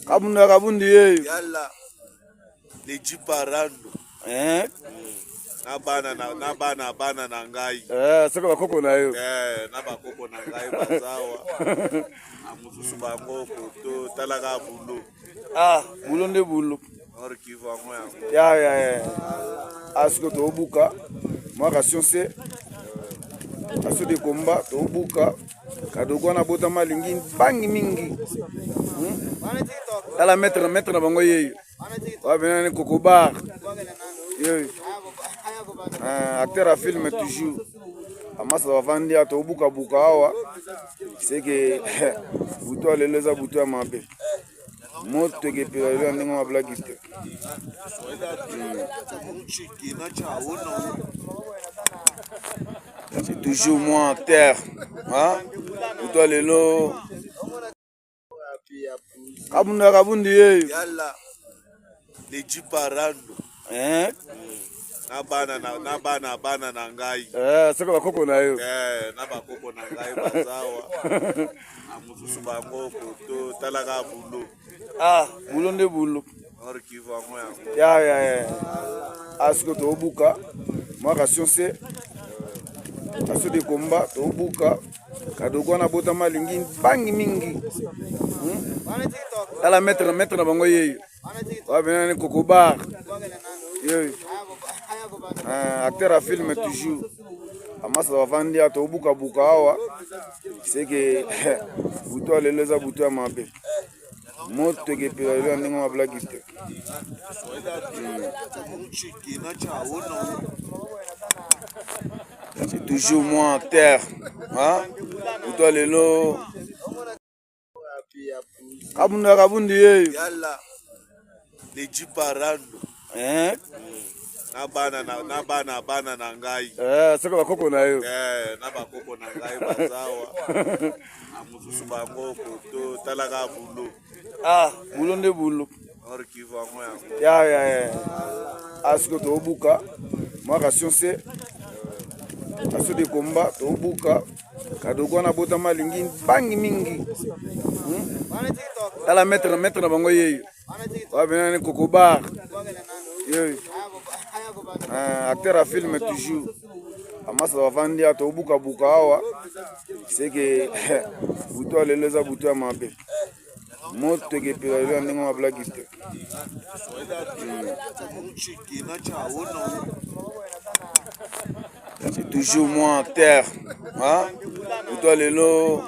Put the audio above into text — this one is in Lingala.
Kabunda kabundi ye. Yalla. Les jiparando. Nabana na ngai. Saka bakoko na yo. Nabakoko na ngai bazawa. Amususu bango koto talaka bulo. Bulo nde bulo. Or kivu ango yango. Ya. Asko to buka. Moi science. Aso de combat to buka. Kadogo na bota malingi bangi mingi. Tala mettre na bango ye. Wa benani kokobar. Yo. Acteur à film toujours. Amasa bavandi ato buka awa. C'est que buto leleza buto mabe. Moto ke pela ndingo ma blagiste. C'est toujours moi en terre. Buto lelo. Kabunda kabundi ye. Yalla. Les jiparando. Nabana na ngai. Saka bakoko na yo. Nabakoko na ngai bazawa. Amususu bango koto talaka bulo. Bulo nde bulo. Or kivu ango yango. Ya. Asko to buka. Moi science. Aso de combat to buka. Kadogo na bota malingi bangi mingi. Tala mettre na bango ye. Wa benani kokobar. Yo. Acteur à film toujours. Amasa bavandi ato buka awa. C'est que buto leleza buto mabe. Moto ke pela ndingo ma blagiste. C'est toujours moi en terre. Buto lelo. Kabunda kabundi ye. Yalla. Les jiparando. Nabana na ngai. Saka bakoko na yo. Nabakoko na ngai bazawa. Amususu bango koto talaka bulo. Bulo nde bulo. Or kivu ango yango. Ya. Asko to buka. Moi science. Aso de combat to buka. Kadogo na bota malingi bangi mingi. Tala mettre na bango ye. Wa benani kokobar. Yo. Acteur à film toujours. Amasa bavandi ato buka awa. C'est que buto leleza buto mabe. Moto ke pela ndingo ma blagiste. C'est toujours moi en terre. Buto lelo.